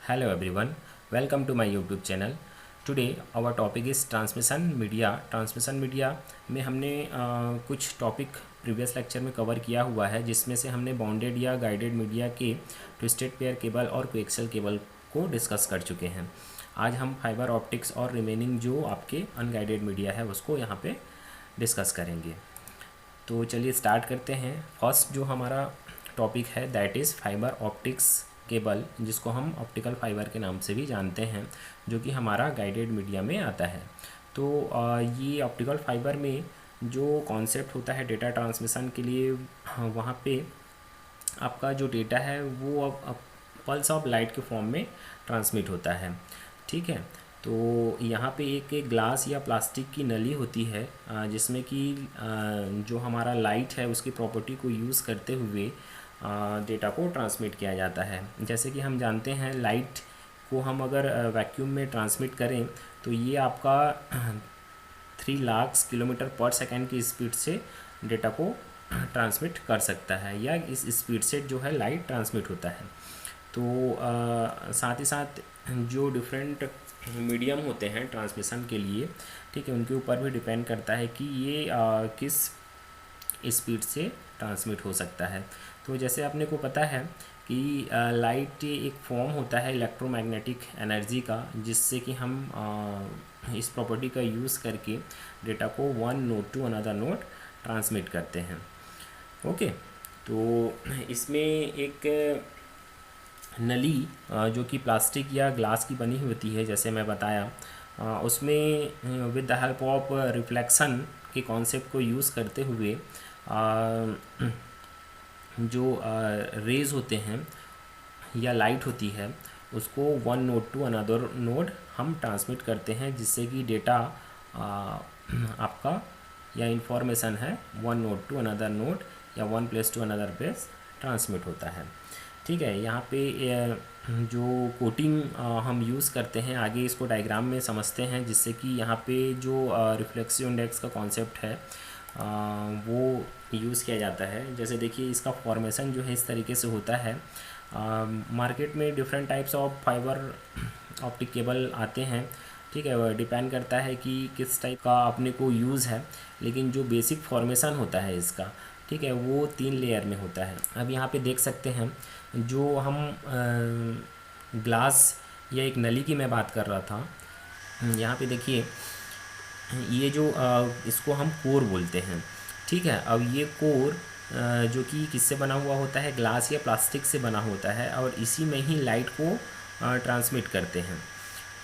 Hello everyone, welcome to my YouTube channel. Today our topic is transmission media. Transmission media में हमने कुछ topic previous lecture में cover किया हुआ है, जिसमें से हमने बाउंडेड या गाइडेड मीडिया के ट्विस्टेड पेयर केबल और कोएक्सियल केबल को डिस्कस कर चुके हैं। आज हम फाइबर ऑप्टिक्स और रिमेनिंग जो आपके अनगाइडेड मीडिया है उसको यहाँ पे डिस्कस करेंगे। तो चलिए स्टार्ट करते हैं। फर्स्ट जो हमारा टॉपिक है that is fibre optics cable, जिसको हम ऑप्टिकल फाइबर के नाम से भी जानते हैं, जो कि हमारा गाइडेड मीडिया में आता है। तो ये ऑप्टिकल फाइबर में जो कॉन्सेप्ट होता है डेटा ट्रांसमिशन के लिए, वहाँ पे आपका जो डेटा है वो अब पल्स ऑफ लाइट के फॉर्म में ट्रांसमिट होता है। ठीक है, तो यहाँ पे एक ग्लास या प्लास्टिक की नली होती है, जिसमें कि जो हमारा लाइट है उसकी प्रॉपर्टी को यूज़ करते हुए डेटा को ट्रांसमिट किया जाता है। जैसे कि हम जानते हैं लाइट को हम अगर वैक्यूम में ट्रांसमिट करें तो ये आपका 3 लाख किलोमीटर पर सेकेंड की स्पीड से डेटा को ट्रांसमिट कर सकता है, या इस स्पीड से जो है लाइट ट्रांसमिट होता है। तो साथ ही साथ जो डिफरेंट मीडियम होते हैं ट्रांसमिशन के लिए, ठीक है, उनके ऊपर भी डिपेंड करता है कि ये किस स्पीड से ट्रांसमिट हो सकता है। तो जैसे अपने को पता है कि लाइट एक फॉर्म होता है इलेक्ट्रोमैग्नेटिक एनर्जी का, जिससे कि हम इस प्रॉपर्टी का यूज़ करके डेटा को one node to another node transmit करते हैं। ओके, तो इसमें एक नली जो कि प्लास्टिक या ग्लास की बनी होती है, जैसे मैं बताया, उसमें with the help of reflection के कॉन्सेप्ट को यूज़ करते हुए जो रेज़ होते हैं या लाइट होती है उसको one node to another node हम ट्रांसमिट करते हैं, जिससे कि डेटा आपका या इंफॉर्मेशन है one node to another node या one place to another place transmit होता है। ठीक है, यहाँ पे जो कोटिंग हम यूज़ करते हैं, आगे इसको डायग्राम में समझते हैं, जिससे कि यहाँ पे जो रिफ्लेक्सिव इंडेक्स का कॉन्सेप्ट है वो यूज़ किया जाता है। जैसे देखिए इसका फॉर्मेशन जो है इस तरीके से होता है। मार्केट में different types of fibre optic cable आते हैं। ठीक है, वह डिपेंड करता है कि किस टाइप का अपने को यूज़ है, लेकिन जो बेसिक फॉर्मेशन होता है इसका, ठीक है, वो 3 लेयर में होता है। अब यहाँ पे देख सकते हैं जो हम ग्लास या एक नली की मैं बात कर रहा था, यहाँ पे देखिए ये जो इसको हम कोर बोलते हैं। ठीक है, अब ये कोर जो कि किससे बना हुआ होता है, ग्लास या प्लास्टिक से बना होता है, और इसी में ही लाइट को ट्रांसमिट करते हैं।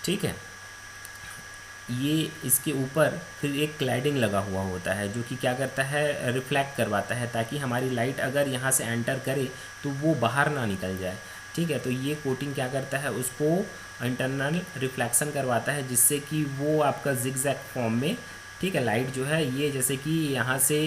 ठीक है, ये इसके ऊपर फिर एक क्लैडिंग लगा हुआ होता है, जो कि क्या करता है, रिफ्लेक्ट करवाता है, ताकि हमारी लाइट अगर यहाँ से एंटर करे तो वो बाहर ना निकल जाए। ठीक है, तो ये कोटिंग क्या करता है, उसको इंटरनल रिफ्लेक्शन करवाता है, जिससे कि वो आपका जिगजैग फॉर्म में, ठीक है, लाइट जो है ये जैसे कि यहाँ से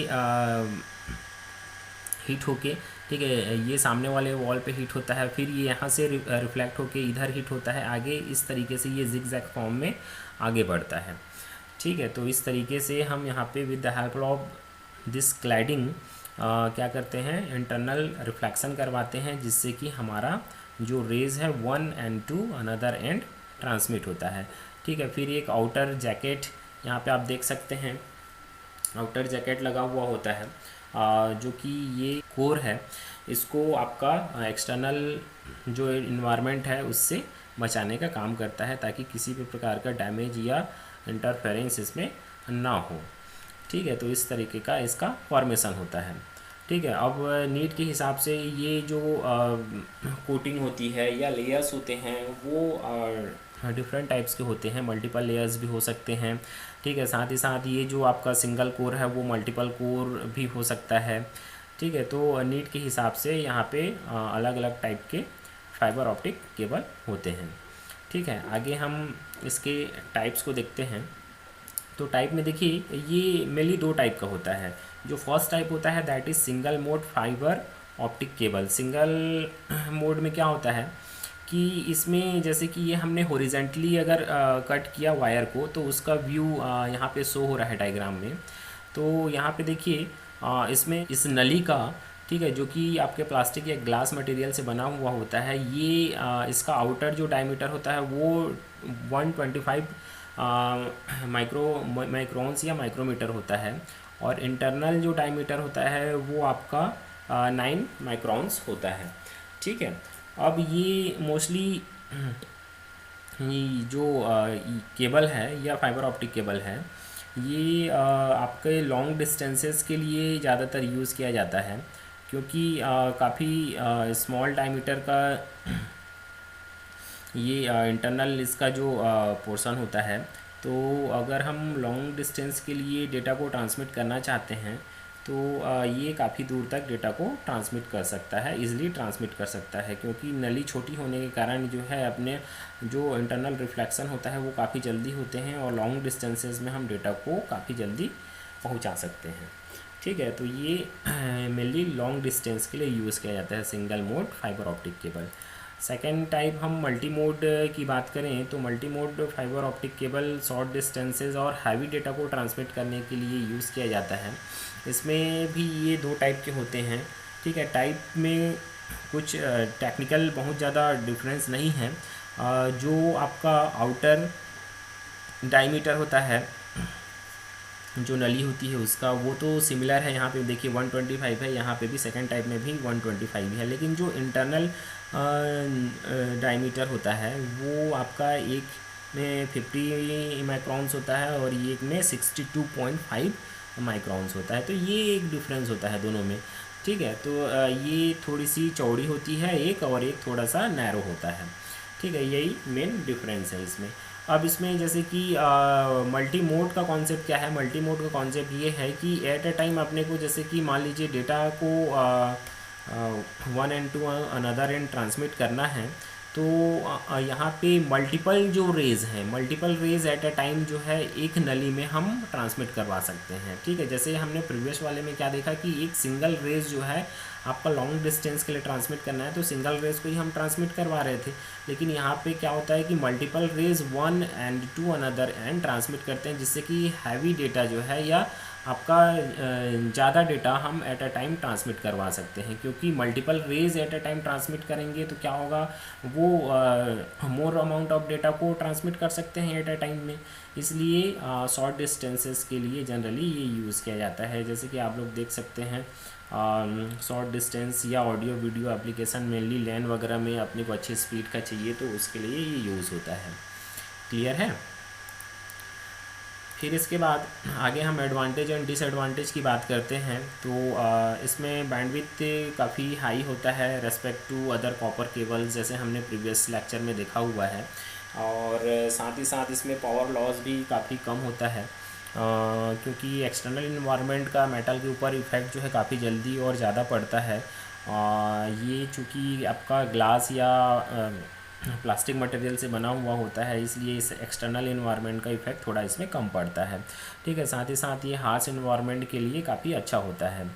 हीट होके, ठीक है, ये सामने वाले वॉल पे हीट होता है, फिर ये यहाँ से रिफ्लेक्ट होके इधर हीट होता है, आगे इस तरीके से ये जिगजैग फॉर्म में आगे बढ़ता है। ठीक है, तो इस तरीके से हम यहाँ पे with the help of this cladding क्या करते हैं, इंटरनल रिफ्लेक्शन करवाते हैं, जिससे कि हमारा जो रेज़ है one end to another end transmit होता है। ठीक है, फिर एक आउटर जैकेट यहाँ पे आप देख सकते हैं, आउटर जैकेट लगा हुआ होता है, जो कि ये कोर है, इसको आपका एक्सटर्नल जो इन्वायरमेंट है उससे बचाने का काम करता है, ताकि किसी भी प्रकार का डैमेज या इंटरफेरेंस इसमें ना हो। ठीक है, तो इस तरीके का इसका फॉर्मेशन होता है। ठीक है, अब नीड के हिसाब से ये जो कोटिंग होती है या लेयर्स होते हैं वो डिफरेंट टाइप्स के होते हैं, मल्टीपल लेयर्स भी हो सकते हैं। ठीक है, साथ ही साथ ये जो आपका सिंगल कोर है वो मल्टीपल कोर भी हो सकता है। ठीक है, तो नीड के हिसाब से यहाँ पे अलग अलग टाइप के फाइबर ऑप्टिक केबल होते हैं। ठीक है, आगे हम इसके टाइप्स को देखते हैं। तो टाइप में देखिए ये मेनली 2 टाइप का होता है। जो फर्स्ट टाइप होता है that is single mode fibre optic cable. Single mode में क्या होता है कि इसमें जैसे कि ये हमने हॉरिजेंटली अगर कट किया वायर को, तो उसका व्यू यहाँ पे शो हो रहा है डायग्राम में। तो यहाँ पे देखिए इसमें इस नली का ठीक है, जो कि आपके प्लास्टिक या ग्लास मटेरियल से बना हुआ होता है। ये इसका आउटर जो डायमीटर होता है वो 125 माइक्रोन्स या माइक्रोमीटर होता है, और इंटरनल जो डायमीटर होता है वो आपका 9 माइक्रोन्स होता है। ठीक है, अब ये मोस्टली ये जो केबल है या फाइबर ऑप्टिक केबल है, ये आपके लॉन्ग डिस्टेंसेस के लिए ज़्यादातर यूज़ किया जाता है, क्योंकि काफ़ी स्मॉल डायमीटर का ये इंटरनल इसका जो पोर्शन होता है। तो अगर हम लॉन्ग डिस्टेंस के लिए डेटा को ट्रांसमिट करना चाहते हैं तो ये काफ़ी दूर तक डेटा को ट्रांसमिट कर सकता है, इजीली ट्रांसमिट कर सकता है, क्योंकि नली छोटी होने के कारण जो है अपने जो इंटरनल रिफ्लेक्शन होता है वो काफ़ी जल्दी होते हैं, और लॉन्ग डिस्टेंसेस में हम डेटा को काफ़ी जल्दी पहुंचा सकते हैं। ठीक है, तो ये मेनली लॉन्ग डिस्टेंस के लिए यूज़ किया जाता है single mode fibre optic cable. Second type हम मल्टी मोड की बात करें तो multi mode fibre optic cable short distances और हैवी डेटा को ट्रांसमिट करने के लिए यूज़ किया जाता है। इसमें भी ये 2 टाइप के होते हैं। ठीक है, टाइप में कुछ टेक्निकल बहुत ज़्यादा डिफरेंस नहीं है। जो आपका आउटर डायमीटर होता है, जो नली होती है उसका, वो तो सिमिलर है। यहाँ पे देखिए 125 है, यहाँ पे भी सेकंड टाइप में भी 125 है, लेकिन जो इंटरनल डायमीटर होता है वो आपका एक में 50 माइक्रोन्स होता है और एक में 62.5 माइक्रोन्स होता है। तो ये एक डिफरेंस होता है दोनों में। ठीक है, तो ये थोड़ी सी चौड़ी होती है एक, और एक थोड़ा सा नैरो होता है। ठीक है, यही मेन डिफरेंस है इसमें। अब इसमें जैसे कि मल्टी मोड का कॉन्सेप्ट क्या है। मल्टी मोड का कॉन्सेप्ट ये है कि एट अ टाइम अपने को, जैसे कि मान लीजिए डेटा को one end to another end transmit करना है, तो यहाँ पे मल्टीपल जो रेज़ हैं, multiple rays at a time जो है एक नली में हम ट्रांसमिट करवा सकते हैं। ठीक है, जैसे हमने प्रीवियस वाले में क्या देखा कि एक सिंगल रेज़ जो है आपका लॉन्ग डिस्टेंस के लिए ट्रांसमिट करना है तो सिंगल रेज़ को ही हम ट्रांसमिट करवा रहे थे, लेकिन यहाँ पे क्या होता है कि multiple rays one end to another end transmit करते हैं, जिससे कि हैवी डेटा जो है या आपका ज़्यादा डेटा हम एट अ टाइम ट्रांसमिट करवा सकते हैं। क्योंकि multiple rays at a time transmit करेंगे तो क्या होगा, वो मोर अमाउंट ऑफ डेटा को ट्रांसमिट कर सकते हैं एट अ टाइम में। इसलिए शॉर्ट डिस्टेंसेस के लिए जनरली ये यूज़ किया जाता है। जैसे कि आप लोग देख सकते हैं शॉर्ट डिस्टेंस या ऑडियो वीडियो एप्लीकेशन मेनली लैन वगैरह में अपने को अच्छी स्पीड का चाहिए तो उसके लिए ये यूज़ होता है। क्लियर है। फिर इसके बाद आगे हम एडवांटेज एंड डिसएडवांटेज की बात करते हैं। तो इसमें बैंडविड्थ काफ़ी हाई होता है respect to other copper cables, जैसे हमने प्रीवियस लेक्चर में देखा हुआ है, और साथ ही साथ इसमें पावर लॉस भी काफ़ी कम होता है, क्योंकि एक्सटर्नल इन्वायरमेंट का मेटल के ऊपर इफ़ेक्ट जो है काफ़ी जल्दी और ज़्यादा पड़ता है। ये चूँकि आपका ग्लास या प्लास्टिक मटेरियल से बना हुआ होता है, इसलिए इस एक्सटर्नल इन्वायरमेंट का इफेक्ट थोड़ा इसमें कम पड़ता है। ठीक है, साथ ही साथ ये हार्श इन्वायरमेंट के लिए काफ़ी अच्छा होता है।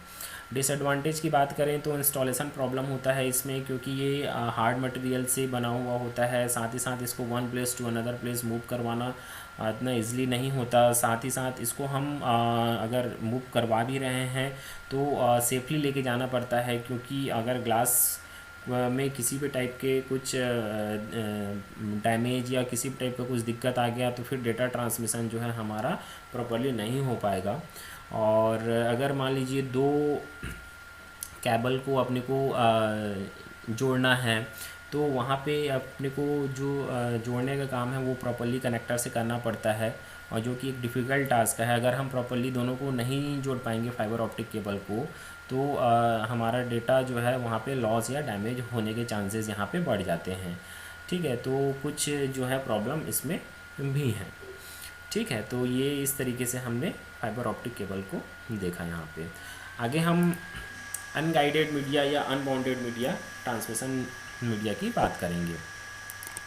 डिसएडवांटेज की बात करें तो इंस्टॉलेशन प्रॉब्लम होता है इसमें, क्योंकि ये हार्ड मटेरियल से बना हुआ होता है। साथ ही साथ इसको one place to another place move करवाना इतना ईज़िली नहीं होता। साथ ही साथ इसको हम अगर मूव करवा भी रहे हैं तो सेफली लेके जाना पड़ता है, क्योंकि अगर ग्लास में किसी भी टाइप के कुछ डैमेज या किसी भी टाइप का कुछ दिक्कत आ गया तो फिर डेटा ट्रांसमिशन जो है हमारा प्रॉपर्ली नहीं हो पाएगा। और अगर मान लीजिए 2 केबल को अपने को जोड़ना है तो वहाँ पे अपने को जो जोड़ने का काम है वो प्रॉपर्ली कनेक्टर से करना पड़ता है, और जो कि एक डिफ़िकल्ट टास्क है। अगर हम प्रॉपर्ली दोनों को नहीं जोड़ पाएंगे फाइबर ऑप्टिक केबल को तो हमारा डेटा जो है वहाँ पे लॉस या डैमेज होने के चांसेस यहाँ पे बढ़ जाते हैं। ठीक है, तो कुछ जो है प्रॉब्लम इसमें भी है। ठीक है, तो ये इस तरीके से हमने फाइबर ऑप्टिक केबल को देखा। यहाँ पे आगे हम अनगाइडेड मीडिया या अनबाउंडेड मीडिया ट्रांसमिशन मीडिया की बात करेंगे।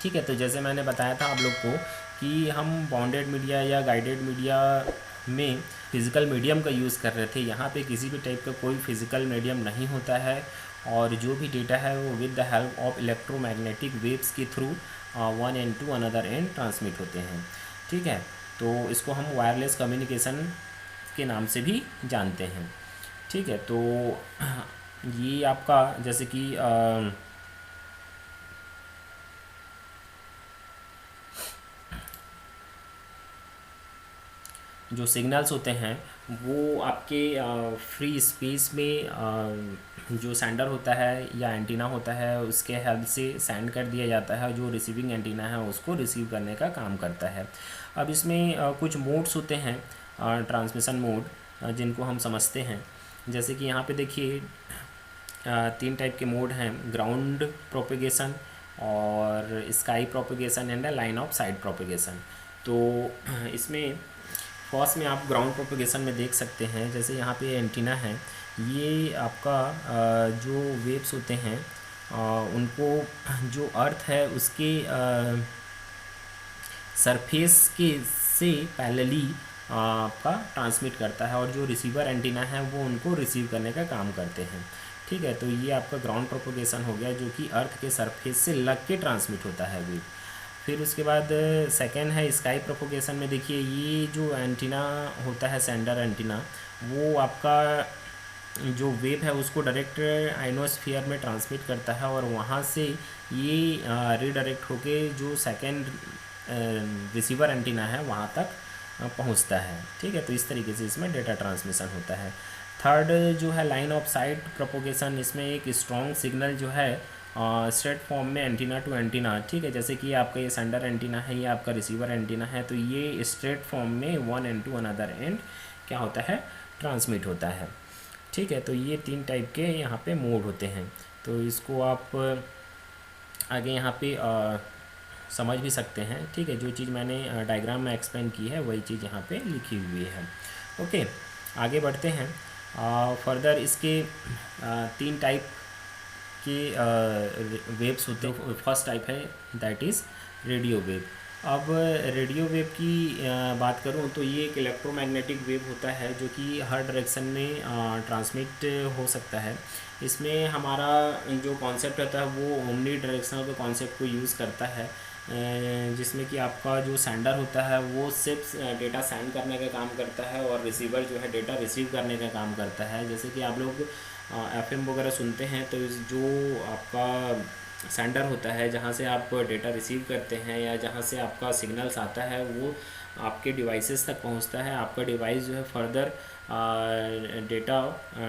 ठीक है, तो जैसे मैंने बताया था आप लोग को कि हम बाउंडेड मीडिया या गाइडेड मीडिया में फ़िज़िकल मीडियम का यूज़ कर रहे थे। यहाँ पे किसी भी टाइप का कोई फ़िज़िकल मीडियम नहीं होता है, और जो भी डेटा है वो with the help of electromagnetic waves के through one end to another end transmit होते हैं। ठीक है, तो इसको हम वायरलेस कम्युनिकेशन के नाम से भी जानते हैं। ठीक है, तो ये आपका जैसे कि जो सिग्नल्स होते हैं वो आपके फ्री स्पेस में जो सेंडर होता है या एंटीना होता है उसके हेल्प से सेंड कर दिया जाता है, जो रिसीविंग एंटीना है उसको रिसीव करने का काम करता है। अब इसमें कुछ मोड्स होते हैं, ट्रांसमिशन मोड, जिनको हम समझते हैं। जैसे कि यहाँ पे देखिए 3 टाइप के मोड हैं, ग्राउंड प्रोपेगेशन और sky propagation and line of site propagation. तो इसमें फर्स्ट में आप ग्राउंड प्रोपेगेशन में देख सकते हैं, जैसे यहाँ पे एंटीना है, ये आपका जो वेव्स होते हैं उनको जो अर्थ है उसके सरफेस के से पैरेलली आपका ट्रांसमिट करता है, और जो रिसीवर एंटीना है वो उनको रिसीव करने का काम करते हैं। ठीक है, तो ये आपका ग्राउंड प्रोपेगेशन हो गया, जो कि अर्थ के सरफेस से लग के ट्रांसमिट होता है वेव। फिर उसके बाद सेकेंड है स्काई प्रोपोगेशन में। देखिए ये जो एंटीना होता है, सेंडर एंटीना, वो आपका जो वेव है उसको डायरेक्ट आइनोस्फीयर में ट्रांसमिट करता है, और वहाँ से ये रीडायरेक्ट होके जो सेकेंड रिसीवर एंटीना है वहाँ तक पहुँचता है। ठीक है, तो इस तरीके से इसमें डेटा ट्रांसमिशन होता है। थर्ड जो है लाइन ऑफ साइट प्रोपोगेशन, इसमें एक स्ट्रॉन्ग सिग्नल जो है स्ट्रेट फॉर्म में एंटीना टू एंटीना, ठीक है, जैसे कि आपका ये सेंडर एंटीना है, ये आपका रिसीवर एंटीना है, तो ये स्ट्रेट फॉर्म में one end to another end क्या होता है, ट्रांसमिट होता है। ठीक है, तो ये 3 टाइप के यहाँ पे मोड होते हैं। तो इसको आप आगे यहाँ पे समझ भी सकते हैं। ठीक है, जो चीज़ मैंने डायग्राम में एक्सप्लेन की है वही चीज़ यहाँ पे लिखी हुई है। ओके, आगे बढ़ते हैं। फर्दर इसके 3 टाइप के वेव्स होते हैं। फर्स्ट टाइप है दैट इज़ रेडियो वेव। अब रेडियो वेव की बात करूं तो ये एक इलेक्ट्रोमैग्नेटिक वेव होता है जो कि हर डायरेक्शन में ट्रांसमिट हो सकता है। इसमें हमारा जो कॉन्सेप्ट होता है वो ओमनी डायरेक्शनल के कॉन्सेप्ट को यूज़ करता है, जिसमें कि आपका जो सेंडर होता है वो सिर्फ डेटा सेंड करने का काम करता है, और रिसीवर जो है डेटा रिसीव करने का काम करता है। जैसे कि आप लोग एफएम वगैरह सुनते हैं, तो जो आपका सेंडर होता है जहाँ से आप डेटा रिसीव करते हैं या जहाँ से आपका सिग्नल्स आता है वो आपके डिवाइसेस तक पहुँचता है। आपका डिवाइस जो है फर्दर डेटा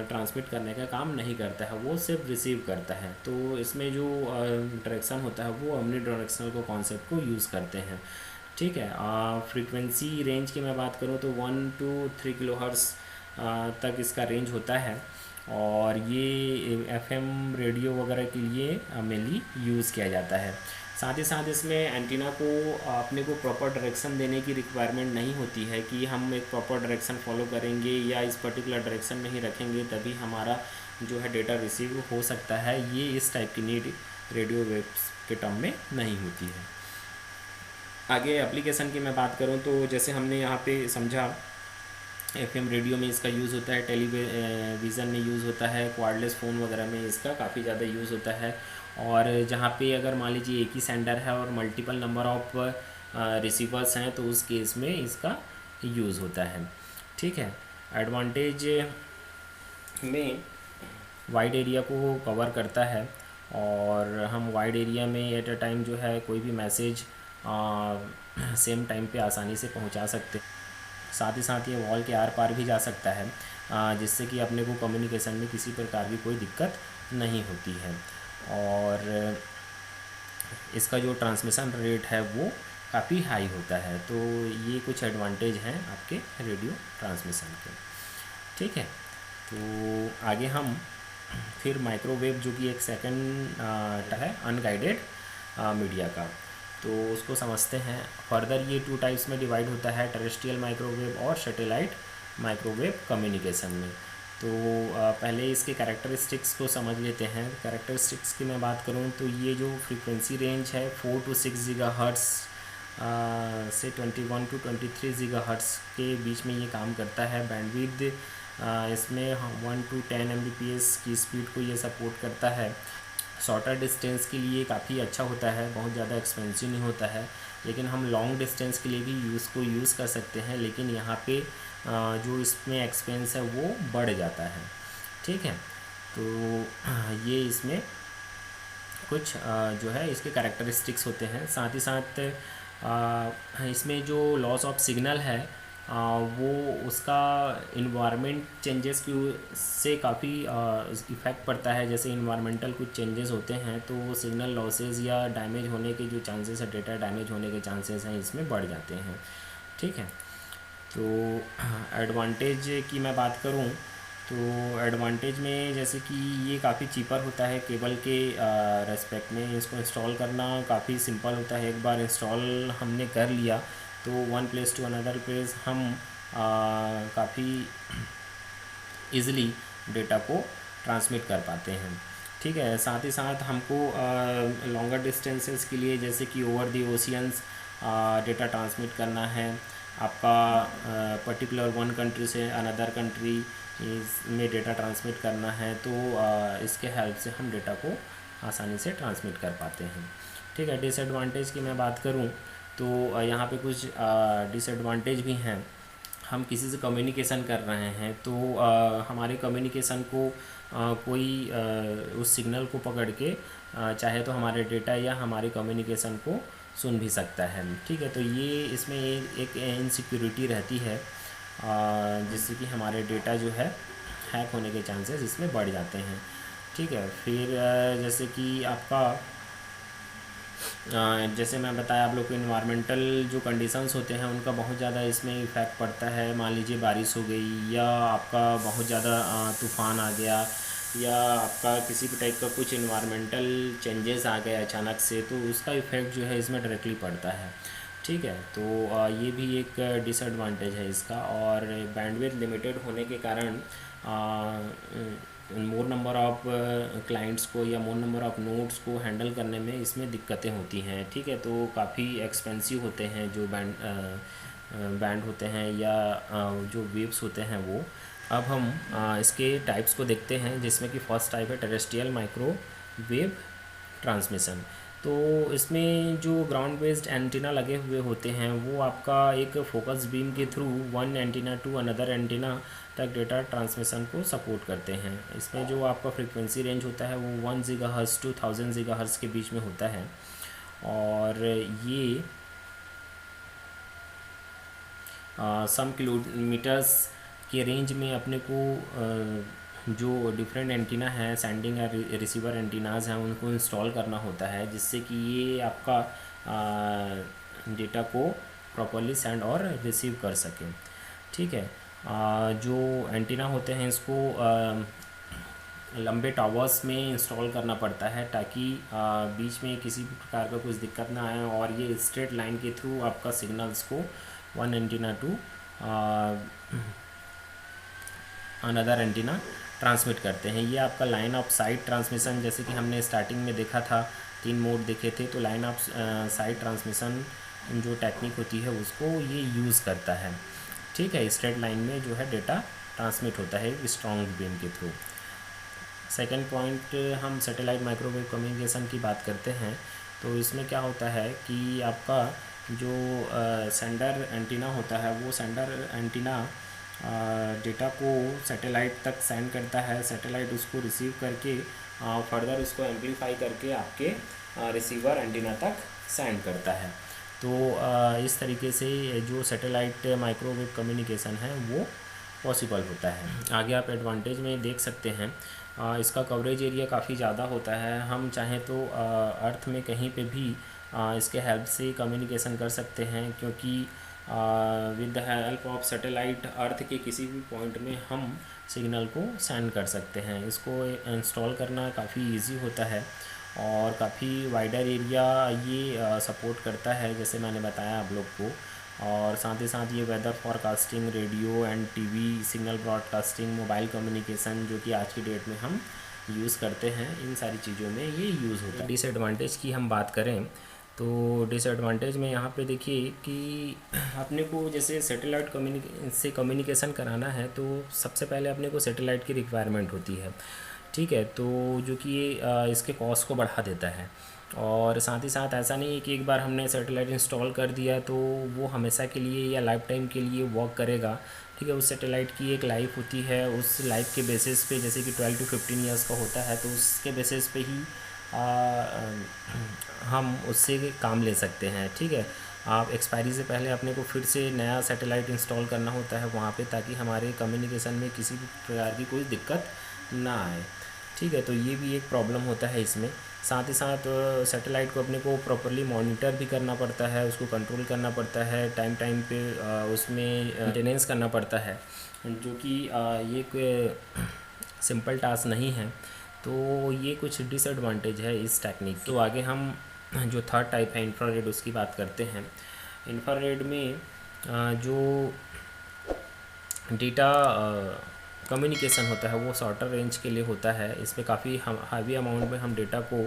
ट्रांसमिट करने का काम नहीं करता है, वो सिर्फ रिसीव करता है। तो इसमें जो डायरेक्शन होता है वो ओमनी डायरेक्शनल को कॉन्सेप्ट को यूज़ करते हैं। ठीक है, फ्रीक्वेंसी रेंज की मैं बात करूँ तो 1 to 3 किलोहर्ट्ज़ तक इसका रेंज होता है, और ये एफएम रेडियो वगैरह के लिए मेनली यूज़ किया जाता है। साथ ही साथ इसमें एंटीना को अपने को प्रॉपर डायरेक्शन देने की रिक्वायरमेंट नहीं होती है कि हम एक प्रॉपर डायरेक्शन फॉलो करेंगे या इस पर्टिकुलर डायरेक्शन में ही रखेंगे तभी हमारा जो है डेटा रिसीव हो सकता है। ये इस टाइप की नीड रेडियो वेव्स के टर्म में नहीं होती है। आगे एप्लीकेशन की मैं बात करूँ तो जैसे हमने यहाँ पे समझा एफएम रेडियो में इसका यूज़ होता है, टेलीविज़न में यूज़ होता है, वायरलेस फ़ोन वगैरह में इसका काफ़ी ज़्यादा यूज़ होता है। और जहाँ पे अगर मान लीजिए एक ही सेंडर है और मल्टीपल नंबर ऑफ रिसीवर्स हैं तो उस केस में इसका यूज़ होता है। ठीक है, एडवांटेज में वाइड एरिया को कवर करता है, और हम वाइड एरिया में एट अ टाइम जो है कोई भी मैसेज सेम टाइम पे आसानी से पहुंचा सकते हैं। साथ ही साथ ये वॉल के आर पार भी जा सकता है, जिससे कि अपने को कम्युनिकेशन में किसी प्रकार की कोई दिक्कत नहीं होती है। और इसका जो ट्रांसमिशन रेट है वो काफ़ी हाई होता है। तो ये कुछ एडवांटेज हैं आपके रेडियो ट्रांसमिशन के। ठीक है, तो आगे हम फिर माइक्रोवेव जो कि एक सेकंड है अनगाइडेड मीडिया का, तो उसको समझते हैं। फर्दर ये 2 टाइप्स में डिवाइड होता है, टेरेस्ट्रियल माइक्रोवेव और सैटेलाइट माइक्रोवेव कम्युनिकेशन में। तो पहले इसके कैरेक्टरिस्टिक्स को समझ लेते हैं। कैरेक्टरिस्टिक्स की मैं बात करूं तो ये जो फ्रीक्वेंसी रेंज है 4 to 6 गीगाहर्ट्ज़ से 21 to 23 गीगाहर्ट्ज़ के बीच में ये काम करता है। बैंडविड्थ इसमें 1 to 10 Mbps की स्पीड को ये सपोर्ट करता है। शॉर्टर डिस्टेंस के लिए काफ़ी अच्छा होता है, बहुत ज़्यादा एक्सपेंसिव नहीं होता है, लेकिन हम लॉन्ग डिस्टेंस के लिए भी यूज़ कर सकते हैं, लेकिन यहाँ पे जो इसमें एक्सपेंस है वो बढ़ जाता है। ठीक है, तो ये इसमें कुछ जो है इसके कैरेक्टरिस्टिक्स होते हैं। साथ ही साथ इसमें जो लॉस ऑफ सिग्नल है वो उसका इन्वायरमेंट चेंजेस की से काफ़ी इफ़ेक्ट पड़ता है। जैसे इन्वायरमेंटल कुछ चेंजेस होते हैं तो सिग्नल लॉसेज या डैमेज होने के जो चांसेस है, डेटा डैमेज होने के चांसेस हैं इसमें बढ़ जाते हैं। ठीक है, तो एडवांटेज की मैं बात करूं तो एडवांटेज में जैसे कि ये काफ़ी चीपर होता है केबल के रेस्पेक्ट में। इसको इंस्टॉल करना काफ़ी सिंपल होता है। एक बार इंस्टॉल हमने कर लिया तो one place to another place हम काफ़ी ईज़िली डेटा को ट्रांसमिट कर पाते हैं। ठीक है, साथ ही साथ हमको लॉन्गर डिस्टेंसेस के लिए जैसे कि over the oceans data transmit करना है, आपका पर्टिकुलर वन कंट्री से अनदर कंट्री में डेटा ट्रांसमिट करना है, तो इसके हेल्प से हम डेटा को आसानी से ट्रांसमिट कर पाते हैं। ठीक है, डिसएडवांटेज की मैं बात करूं तो यहाँ पे कुछ डिसएडवांटेज भी हैं। हम किसी से कम्युनिकेशन कर रहे हैं तो हमारे कम्युनिकेशन को कोई उस सिग्नल को पकड़ के चाहे तो हमारे डेटा या हमारे कम्युनिकेशन को सुन भी सकता है। ठीक है, तो ये इसमें एक इनसिक्योरिटी रहती है जिससे कि हमारे डेटा जो है हैक होने के चांसेस इसमें बढ़ जाते हैं। ठीक है, फिर जैसे कि आपका जैसे मैं बताया आप लोग को इन्वायरमेंटल जो कंडीशंस होते हैं उनका बहुत ज़्यादा इसमें इफ़ेक्ट पड़ता है। मान लीजिए बारिश हो गई या आपका बहुत ज़्यादा तूफ़ान आ गया या आपका किसी भी टाइप का कुछ इन्वायरमेंटल चेंजेस आ गए अचानक से, तो उसका इफ़ेक्ट जो है इसमें डायरेक्टली पड़ता है। ठीक है, तो ये भी एक डिसएडवांटेज है इसका। और बैंडविड्थ लिमिटेड होने के कारण मोर नंबर ऑफ़ क्लाइंट्स को या मोर नंबर ऑफ़ नोड्स को हैंडल करने में इसमें दिक्कतें होती हैं। ठीक है, तो काफ़ी एक्सपेंसिव होते हैं जो बैंड होते हैं या जो वेव्स होते हैं वो। अब हम इसके टाइप्स को देखते हैं, जिसमें कि फर्स्ट टाइप है टेरेस्ट्रियल माइक्रोवेव ट्रांसमिशन। तो इसमें जो ग्राउंड बेस्ड एंटीना लगे हुए होते हैं वो आपका एक फोकस बीम के through one antenna to another antenna तक डेटा ट्रांसमिशन को सपोर्ट करते हैं। इसमें जो आपका फ्रीक्वेंसी रेंज होता है वो 1 गीगाहर्ट्ज़ टू 1000 गीगाहर्ट्ज़ के बीच में होता है। और ये सम किलोमीटर्स के रेंज में अपने को जो डिफरेंट एंटीना हैं, सेंडिंग या रिसीवर एंटीनाज़ हैं, उनको इंस्टॉल करना होता है जिससे कि ये आपका डेटा को प्रॉपर्ली सेंड और रिसीव कर सके। ठीक है, जो एंटीना होते हैं इसको लंबे टावर्स में इंस्टॉल करना पड़ता है ताकि बीच में किसी भी प्रकार का कुछ दिक्कत ना आए और ये स्ट्रेट लाइन के थ्रू आपका सिग्नल्स को one antenna to another antenna transmit करते हैं। ये आपका लाइन ऑफ साइट ट्रांसमिशन, जैसे कि हमने स्टार्टिंग में देखा था 3 मोड देखे थे, तो लाइन ऑफ साइट ट्रांसमिशन जो टेक्निक होती है उसको ये यूज़ करता है। ठीक है, स्ट्रेट लाइन में जो है डेटा ट्रांसमिट होता है स्ट्रॉन्ग बीम के थ्रू। सेकेंड पॉइंट, हम सैटेलाइट माइक्रोवेव कम्युनिकेशन की बात करते हैं तो इसमें क्या होता है कि आपका जो सेंडर एंटीना होता है वो सेंडर एंटीना डेटा को सैटेलाइट तक सेंड करता है। सैटेलाइट उसको रिसीव करके फर्दर उसको एम्पलीफाई करके आपके रिसीवर एंटीना तक सेंड करता है। तो इस तरीके से जो सैटेलाइट माइक्रोवेव कम्युनिकेशन है वो पॉसिबल होता है। आगे आप एडवांटेज में देख सकते हैं इसका कवरेज एरिया काफ़ी ज़्यादा होता है। हम चाहें तो अर्थ में कहीं पे भी इसके हेल्प से कम्युनिकेशन कर सकते हैं, क्योंकि with the help of satellite earth के किसी भी पॉइंट में हम सिग्नल को सेंड कर सकते हैं। इसको इंस्टॉल करना काफ़ी इजी होता है और काफ़ी वाइडर एरिया ये सपोर्ट करता है, जैसे मैंने बताया आप लोग को। और साथ ही साथ ये weather forecasting, radio and TV signal broadcasting, mobile communication जो कि आज की डेट में हम यूज़ करते हैं, इन सारी चीज़ों में ये यूज़ होता है। डिसएडवांटेज की हम बात करें तो डिसएडवांटेज में यहाँ पे देखिए कि अपने को जैसे सैटेलाइट से कम्युनिकेशन कराना है तो सबसे पहले अपने को सैटेलाइट की रिक्वायरमेंट होती है। ठीक है, तो जो कि ये इसके कॉस्ट को बढ़ा देता है। और साथ ही साथ ऐसा नहीं है कि एक बार हमने सैटेलाइट इंस्टॉल कर दिया तो वो हमेशा के लिए या लाइफ टाइम के लिए वर्क करेगा। ठीक है। उस सैटेलाइट की एक लाइफ होती है, उस लाइफ के बेसिस पे, जैसे कि 12 to 15 ईयर्स का होता है, तो उसके बेसिस पे ही हम उससे काम ले सकते हैं। ठीक है। आप एक्सपायरी से पहले अपने को फिर से नया सैटेलाइट इंस्टॉल करना होता है वहाँ पे, ताकि हमारे कम्युनिकेशन में किसी भी प्रकार की कोई दिक्कत ना आए। ठीक है। तो ये भी एक प्रॉब्लम होता है इसमें। साथ ही साथ सैटेलाइट को अपने को प्रॉपरली मॉनिटर भी करना पड़ता है, उसको कंट्रोल करना पड़ता है, टाइम टाइम पे उसमें मेंटेनेंस करना पड़ता है, जो कि ये कोई सिंपल टास्क नहीं है। तो ये कुछ डिसएडवांटेज है इस टेक्निक। तो आगे हम जो थर्ड टाइप है इंफ्रारेड, उसकी बात करते हैं। इंफ्रारेड में जो डेटा कम्युनिकेशन होता है वो शॉर्टर रेंज के लिए होता है। इसमें काफ़ी हावी अमाउंट में हम डेटा को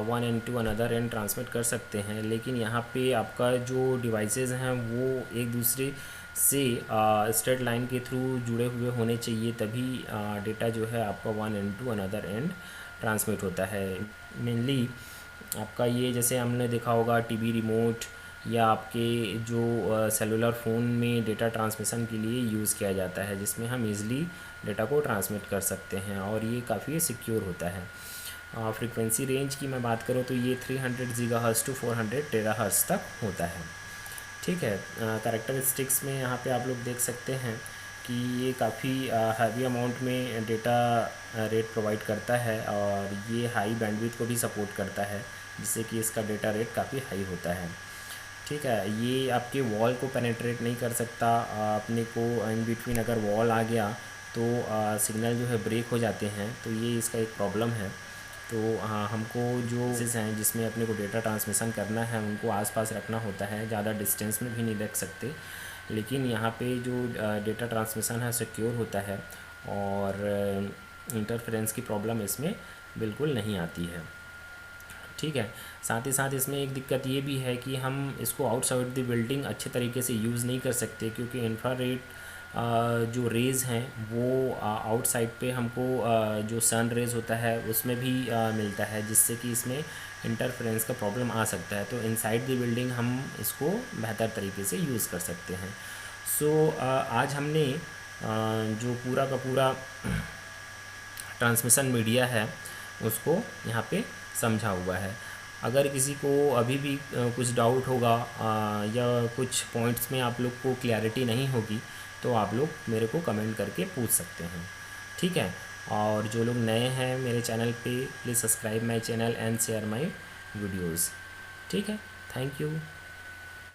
one end to another end transmit कर सकते हैं, लेकिन यहाँ पे आपका जो डिवाइसेस हैं वो एक दूसरे से स्ट्रेट लाइन के थ्रू जुड़े हुए होने चाहिए, तभी डेटा जो है आपका one end to another end transmit होता है। मेनली आपका ये, जैसे हमने देखा होगा टीवी रिमोट या आपके जो सेलुलर फ़ोन में डेटा ट्रांसमिशन के लिए यूज़ किया जाता है, जिसमें हम इजीली डेटा को ट्रांसमिट कर सकते हैं और ये काफ़ी सिक्योर होता है। फ्रीक्वेंसी रेंज की मैं बात करूँ तो ये 300 गीगाहर्ट्ज़ टू 400 टेराहर्ट्ज़ तक होता है। ठीक है। कैरेक्टरिस्टिक्स में यहाँ पे आप लोग देख सकते हैं कि ये काफ़ी हैवी अमाउंट में डेटा रेट प्रोवाइड करता है और ये हाई बैंडविड्थ को भी सपोर्ट करता है, जिससे कि इसका डेटा रेट काफ़ी हाई होता है। ठीक है। ये आपके वॉल को पेनेट्रेट नहीं कर सकता। अपने को इन बिटवीन अगर वॉल आ गया तो सिग्नल जो है ब्रेक हो जाते हैं, तो ये इसका एक प्रॉब्लम है। तो हमको जो चीज़ हैं जिसमें अपने को डेटा ट्रांसमिशन करना है उनको आसपास रखना होता है, ज़्यादा डिस्टेंस में भी नहीं रख सकते, लेकिन यहाँ पे जो डेटा ट्रांसमिशन है सिक्योर होता है और इंटरफेरेंस की प्रॉब्लम इसमें बिल्कुल नहीं आती है। ठीक है। साथ ही साथ इसमें एक दिक्कत ये भी है कि हम इसको आउटसाइड द बिल्डिंग अच्छे तरीके से यूज़ नहीं कर सकते, क्योंकि इंफ्रारेड जो रेज़ हैं वो आउटसाइड पे हमको जो सन रेज़ होता है उसमें भी मिलता है, जिससे कि इसमें इंटरफेरेंस का प्रॉब्लम आ सकता है। तो इनसाइड द बिल्डिंग हम इसको बेहतर तरीके से यूज़ कर सकते हैं। सो आज हमने जो पूरा का पूरा ट्रांसमिशन मीडिया है उसको यहाँ पे समझा हुआ है। अगर किसी को अभी भी कुछ डाउट होगा या कुछ पॉइंट्स में आप लोग को क्लैरिटी नहीं होगी, तो आप लोग मेरे को कमेंट करके पूछ सकते हैं। ठीक है। और जो लोग नए हैं मेरे चैनल पे, please subscribe my channel and share my videos. ठीक है। Thank you.